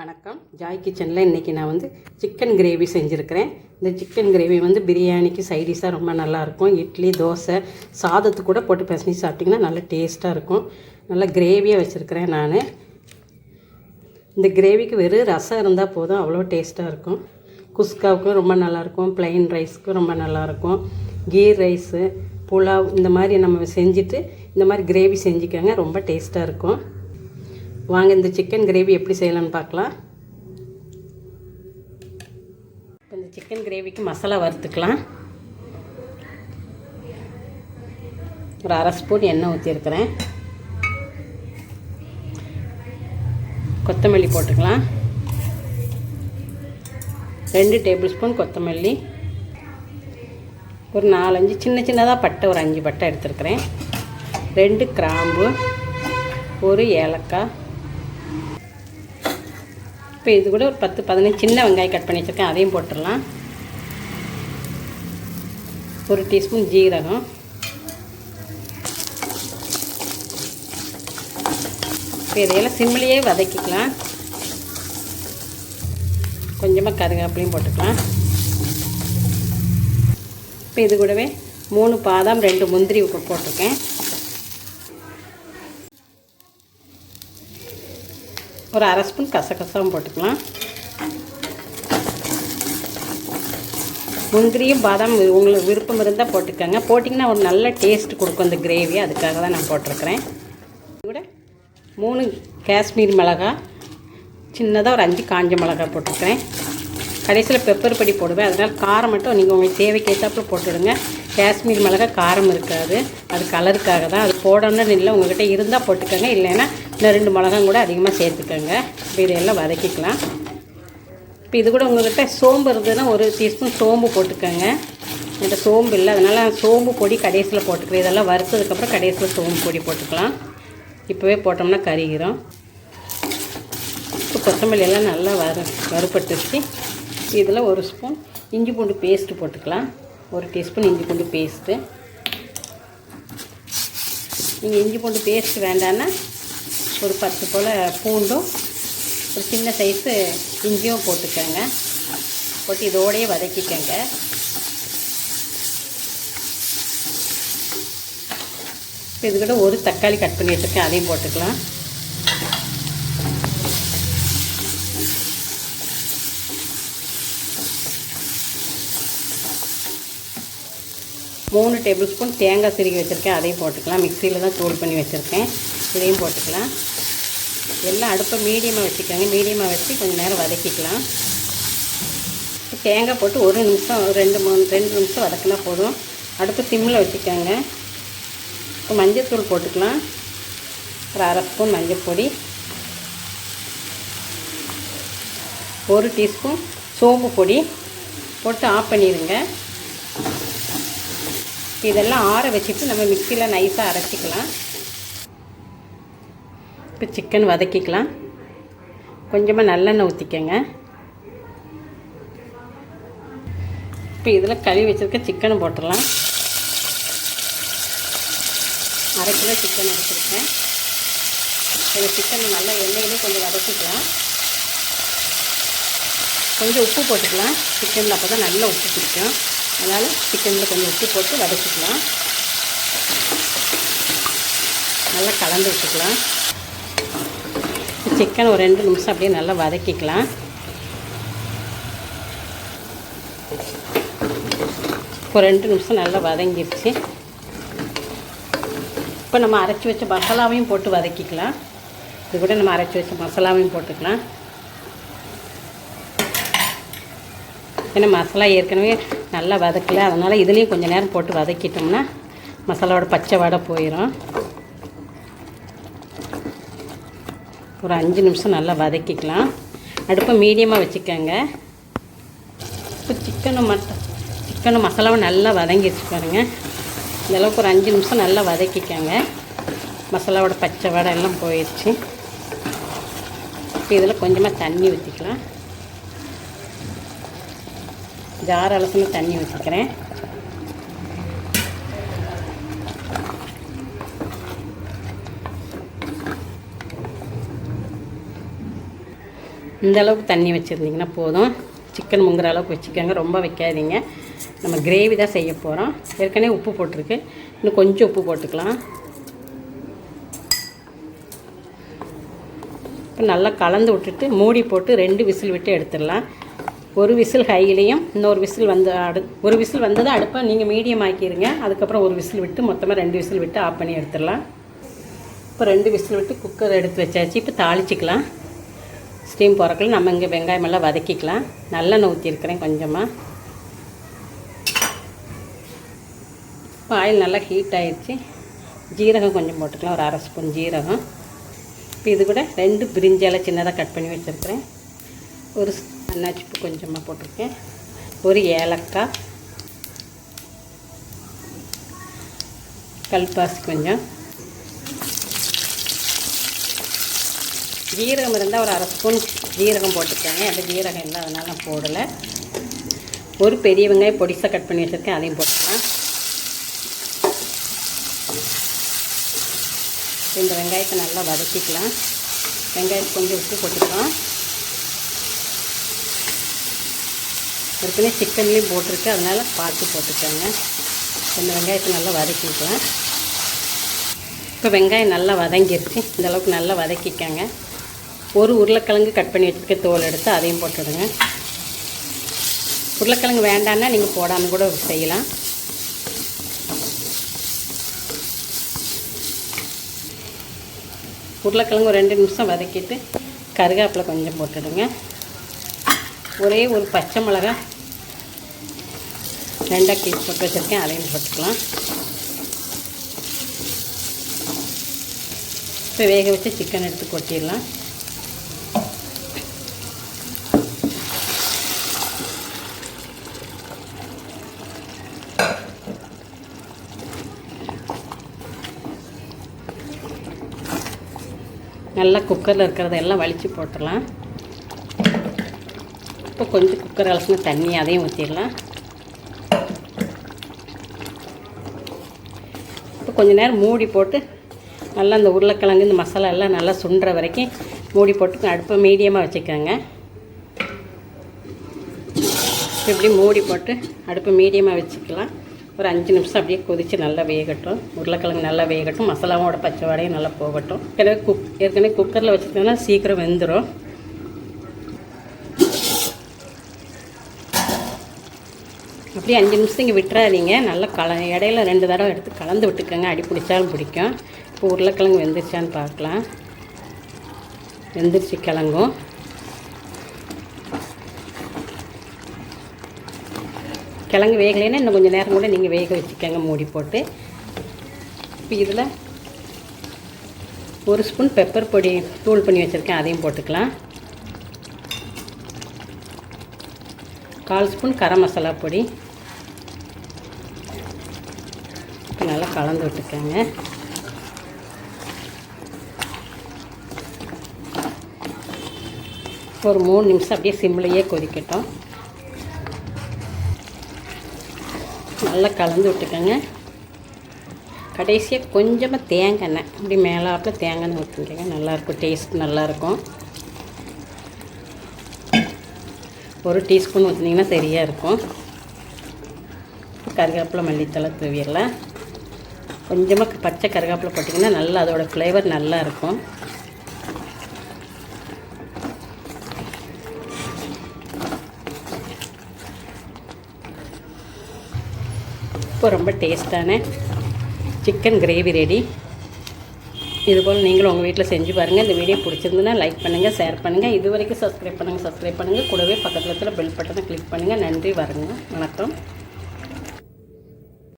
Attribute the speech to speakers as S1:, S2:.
S1: வணக்கம். ஜாய் கிச்சனில் இன்றைக்கி நான் வந்து சிக்கன் கிரேவி செஞ்சுருக்கிறேன். இந்த சிக்கன் கிரேவி வந்து பிரியாணிக்கு சைடிஷாக ரொம்ப நல்லாயிருக்கும். இட்லி, தோசை, சாதத்துக்கு கூட போட்டு பிசைஞ்சு சாப்பிட்டிங்கன்னா நல்லா டேஸ்ட்டாக இருக்கும். நல்லா கிரேவியாக வச்சுருக்கிறேன் நான். இந்த கிரேவிக்கு வெறும் ரசம் இருந்தால் போதும், அவ்வளோ டேஸ்ட்டாக இருக்கும். குஸ்காவுக்கும் ரொம்ப நல்லாயிருக்கும், ப்ளைன் ரைஸுக்கும் ரொம்ப நல்லாயிருக்கும். கீ ரைஸு, புலாவ் இந்த மாதிரி நம்ம செஞ்சுட்டு இந்த மாதிரி கிரேவி செஞ்சுக்கோங்க, ரொம்ப டேஸ்ட்டாக இருக்கும். வாங்க இந்த சிக்கன் கிரேவி எப்படி செய்யலாம்னு பார்க்கலாம். இப்போ இந்த சிக்கன் கிரேவிக்கு மசாலா வறுத்துக்கலாம். ஒரு அரை ஸ்பூன் எண்ணெய் ஊற்றிருக்கிறேன். கொத்தமல்லி போட்டுக்கலாம். 2 டேபிள் ஸ்பூன் கொத்தமல்லி. ஒரு 4-5 சின்னதாக பட்டை, ஒரு 5 பட்டை எடுத்துருக்கிறேன். 2 கிராம்பு, ஒரு ஏலக்காய். இப்போ இது கூட ஒரு 10-15 சின்ன வெங்காயம் கட் பண்ணி வச்சுருக்கேன், அதையும் போட்டுடலாம். 1 டீஸ்பூன் ஜீரகம். இப்போ இதையெல்லாம் சிம்மிலேயே வதக்கிக்கலாம். கொஞ்சமாக கருவேப்பிலையும் போட்டுக்கலாம். இப்போ இது கூடவே 3 பாதாம், 2 முந்திரி போட்டிருக்கேன். ஒரு அரை ஸ்பூன் கசகசாவும் போட்டுக்கலாம். முந்திரியும் பாதாம் உங்களுக்கு விருப்பம் இருந்தால் போட்டுக்கோங்க. போட்டிங்கன்னா ஒரு நல்ல டேஸ்ட் கொடுக்கும் இந்த கிரேவி, அதுக்காக தான் நான் போட்டிருக்கிறேன். கூட 3 காஷ்மீர் மிளகாய், சின்னதாக ஒரு 5 காஞ்ச மிளகாய் போட்டிருக்கிறேன். கடைசியில் பெப்பர் பொடி போடுவேன், அதனால் காரம் மட்டும் நீங்கள் உங்களுக்கு தேவைக்கு ஏற்றாப்புல போட்டுவிடுங்க. காஷ்மீர் மிளகாய் காரம் இருக்காது, அது கலருக்காக தான். அது போடணும்னு இல்லை, உங்கள்கிட்ட இருந்தால் போட்டுக்கோங்க, இல்லைன்னா இன்னும் 2 மிளகாய் கூட அதிகமாக சேர்த்துக்கோங்க. இப்போ இதையெல்லாம் வதக்கிக்கலாம். இப்போ இது கூட உங்கள்கிட்ட சோம்பு இருந்ததுன்னா 1 டீஸ்பூன் சோம்பு போட்டுக்கோங்க. என்கிட்ட சோம்பு இல்லை, அதனால் சோம்பு பொடி கடைசியில் போட்டுக்கிறேன். இதெல்லாம் வறுத்ததுக்கப்புறம் கடைசியில் சோம்பு பொடி போட்டுக்கலாம். இப்போவே போட்டோம்னா கருகிரும். இப்போ கொத்தமல்லி எல்லாம் நல்லா வறுபட்டுச்சு. இதில் 1 ஸ்பூன் இஞ்சி பூண்டு பேஸ்ட்டு போட்டுக்கலாம். 1 டீஸ்பூன் இஞ்சி பூண்டு பேஸ்ட்டு. நீங்கள் இஞ்சி பூண்டு பேஸ்ட்டு வேண்டான்னா ஒரு 10 போல் பூண்டும், ஒரு சின்ன சைஸு இஞ்சியும் போட்டுக்கோங்க. போட்டு இதோடையே வதக்கிக்கோங்க. இப்போ இது கூட 1 தக்காளி கட் பண்ணி வச்சுருக்கேன், அதையும் போட்டுக்கலாம். மூணு டேபிள் ஸ்பூன் தேங்காய் சிறுகி வச்சுருக்கேன், அதையும் போட்டுக்கலாம். மிக்சியில் தான் தூள் பண்ணி வச்சுருக்கேன், இதையும் போட்டுக்கலாம். எல்லாம் அடுப்பை மீடியமாக வச்சுக்கோங்க. மீடியமாக வச்சு கொஞ்சம் நேரம் வதக்கிக்கலாம். தேங்காய் போட்டு 1 நிமிஷம், 2 நிமிஷம் வதக்கினா போதும். அடுப்பு சிம்மில் வச்சுக்கோங்க. இப்போ மஞ்சள் போட்டுக்கலாம். ஒரு அரை ஸ்பூன் மஞ்சள் பொடி, 1 டீஸ்பூன் சோம்பு பொடி போட்டு ஆஃப் பண்ணிடுங்க. இதெல்லாம் ஆற வச்சுட்டு நம்ம மிக்சியில் நைஸாக அரைச்சிக்கலாம். இப்போ சிக்கன் வதக்கிக்கலாம். கொஞ்சமாக நல்லெண்ணெய் ஊற்றிக்கங்க. இப்போ இதில் கழுவி வச்சுருக்க சிக்கனை போட்டுடலாம். 1/2 கிலோ சிக்கன் எடுத்துருக்கேன். இந்த சிக்கனை நல்லா எண்ணெயிலே கொஞ்சம் வதக்கிக்கலாம். கொஞ்சம் உப்பு போட்டுக்கலாம் சிக்கனில், அப்போ தான் நல்லா உப்பு பிடிக்கும். அதனால் சிக்கனில் கொஞ்சம் உப்பு போட்டு வதக்கிக்கலாம். நல்லா கலந்து வச்சுக்கலாம். சிக்கன் ஒரு 2 நிமிஷம் அப்படியே நல்லா வதக்கிக்கலாம். ஒரு 2 நிமிஷம் நல்லா வதங்கிடுச்சு. இப்போ நம்ம அரைச்சி வச்ச மசாலாவையும் போட்டு வதக்கிக்கலாம். இது கூட நம்ம அரைச்சி வச்ச மசாலாவையும் போட்டுக்கலாம். ஏன்னா மசாலா ஏற்கனவே நல்லா வதக்கலை, அதனால் இதுலேயும் கொஞ்சம் நேரம் போட்டு வதக்கிட்டோம்னா மசாலாவோட பச்சை வாடை போயிடும். ஒரு 5 நிமிஷம் நல்லா வதக்கிக்கலாம். அடுப்பை மீடியமாக வச்சுக்கோங்க. இப்போ சிக்கனும் மசாலாவும் நல்லா வதங்கிடுச்சு பாருங்கள். இந்தளவுக்கு ஒரு 5 நிமிஷம் நல்லா வதக்கிக்கோங்க. மசாலாவோட பச்சை வாடை எல்லாம் போயிடுச்சு. இப்போ இதில் கொஞ்சமாக தண்ணி ஊற்றிக்கலாம். ஜார் அளவுக்கு தண்ணி ஊற்றிக்கிறேன். இந்த அளவுக்கு தண்ணி வச்சுருந்திங்கன்னா போதும். சிக்கன் முங்குற அளவுக்கு வச்சுக்கோங்க, ரொம்ப வைக்காதீங்க. நம்ம கிரேவி தான் செய்ய போகிறோம். ஏற்கனவே உப்பு போட்டிருக்கு, இன்னும் கொஞ்சம் உப்பு போட்டுக்கலாம். இப்போ நல்லா கலந்து விட்டுட்டு மூடி போட்டு 2 விசில் விட்டு எடுத்துடலாம். ஒரு விசில் ஹைலையும் இன்னொரு விசில் வந்து ஒரு விசில் வந்தது அடுப்பை நீங்கள் மீடியம் ஆக்கிடுங்க. அதுக்கப்புறம் ஒரு விசில் விட்டு மொத்தமாக 2 விசில் விட்டு ஆஃப் பண்ணி எடுத்துடலாம். இப்போ 2 விசில் விட்டு குக்கர் எடுத்து வச்சாச்சு. இப்போ தாளிச்சிக்கலாம். ஸ்டீம் போகிறக்குள்ள நம்ம இங்கே வெங்காயமெல்லாம் வதக்கிக்கலாம். நல்லெண்ணெய் ஊற்றிருக்கிறேன் கொஞ்சமாக. இப்போ ஆயில் நல்லா ஹீட் ஆகிடுச்சு. ஜீரகம் கொஞ்சம் போட்டுக்கலாம், ஒரு 1/2 ஸ்பூன் ஜீரகம். இப்போ இது கூட 2 பிரிஞ்சி இலை சின்னதாக கட் பண்ணி வச்சுருக்கிறேன். ஒரு அன்னாச்சிப்பூ கொஞ்சமாக போட்டிருக்கேன். ஒரு ஏலக்காய், கல்பாசி கொஞ்சம், ஜீரகம் இருந்தால் ஒரு 1/2 ஸ்பூன் ஜீரகம் போட்டுருக்காங்க. அந்த ஜீரகம் இல்லை, அதனால் நான் போடலை. ஒரு பெரிய வெங்காயம் பொடிசாக கட் பண்ணி வச்சுருக்கேன், அதையும் போட்டுக்கலாம். இந்த வெங்காயத்தை நல்லா வதக்கிக்கலாம். வெங்காயத்தை கொஞ்சம் உப்பு போட்டுக்கலாம். ஏற்கனவே சிக்கன்லேயும் போட்டிருக்கு, அதனால் பார்த்து போட்டுக்கோங்க. இந்த வெங்காயத்தை நல்லா வதக்கிக்கலாம். இப்போ வெங்காயம் நல்லா வதங்கிருச்சு. இந்தளவுக்கு நல்லா வதக்கிக்கோங்க. ஒரு உருளைக்கிழங்கு கட் பண்ணி வச்சுருக்க தோல் எடுத்து அதையும் போட்டுடுங்க. உருளைக்கிழங்கு வேண்டான்னா நீங்கள் போடாமல் கூட செய்யலாம். உருளைக்கிழங்கு ஒரு 2 நிமிஷம் வதக்கிட்டு கருவேப்பிலை கொஞ்சம் போட்டுடுங்க. ஒரே ஒரு பச்சை மிளகாய் 2 கீஸ் போட்டு வச்சுருக்கேன், அதையும் போட்டுக்கலாம். இப்போ வேக வச்சு சிக்கன் எடுத்து கொட்டிடலாம். நல்லா குக்கரில் இருக்கிறதெல்லாம் வலித்து போட்டுடலாம். இப்போ கொஞ்சம் குக்கர் அலசின தண்ணி அதையும் ஊற்றிடலாம். இப்போ கொஞ்சம் நேரம் மூடி போட்டு நல்லா இந்த உருளைக்கிழங்கு இந்த மசாலா எல்லாம் நல்லா சுண்டுற வரைக்கும் மூடி போட்டு அடுப்பை மீடியமாக வச்சுக்கோங்க. இப்படி மூடி போட்டு அடுப்பை மீடியமாக வச்சுக்கலாம். ஒரு 5 நிமிஷம் அப்படியே கொதித்து நல்லா வேகட்டும். உருளைக்கிழங்கு நல்லா வேகட்டும், மசாலாவோட பச்சை வாடையும் நல்லா போகட்டும். ஏற்கனவே குக்கரில் வச்சுருந்தோம்னா சீக்கிரம் வெந்துடும். அப்படியே 5 நிமிஷம் இங்கே விட்டுறாதீங்க. நல்லா இடையில 2 தடவை எடுத்து கலந்து விட்டுக்கோங்க, அடி பிடிச்சாலும் பிடிக்கும். இப்போ உருளைக்கிழங்கு வெந்துருச்சான்னு பார்க்கலாம். வெந்துருச்சு கிழங்கும். கிழங்கு வேகலைன்னா இன்னும் கொஞ்சம் நேரம் கூட நீங்கள் வேக வச்சுக்கோங்க மூடி போட்டு. இப்போ இதில் 1 ஸ்பூன் பெப்பர் பொடி தூள் பண்ணி வச்சுருக்கேன், அதையும் போட்டுக்கலாம். 1/4 ஸ்பூன் கரம் மசாலா பொடி. இப்போ நல்லா கலந்து விட்டுக்கோங்க. ஒரு 3 நிமிஷம் அப்படியே சிம்லையே கொதிக்கட்டும். நல்லா கலந்து விட்டுக்கோங்க. கடைசியாக கொஞ்சமாக தேங்காய் எண்ணெய் இப்படி மேலாப்பில் தேங்காய் எண்ணெய் ஊற்றிக்கோங்க. நல்லாயிருக்கும், டேஸ்ட் நல்லாயிருக்கும். 1 டீஸ்பூன் ஊற்றினீங்கன்னா சரியாக இருக்கும். கருவேப்பிலை மல்லித்தலை தூவிடலாம். கொஞ்சமாக பச்சை கருவேப்பிலை போட்டிங்கன்னா நல்லா அதோடய ஃப்ளேவர் நல்லா இருக்கும். இப்போ ரொம்ப டேஸ்ட்டான சிக்கன் கிரேவி ரெடி. இதுபோல் நீங்களும் உங்கள் வீட்டில் செஞ்சு பாருங்கள். இந்த வீடியோ பிடிச்சிருந்துன்னா லைக் பண்ணுங்கள், ஷேர் பண்ணுங்கள். இது வரைக்கும் சப்ஸ்கிரைப் பண்ணுங்கள். கூடவே பக்கத்தில் இருக்கிற பெல் பட்டனை கிளிக் பண்ணுங்கள். நன்றி, வணக்கம்.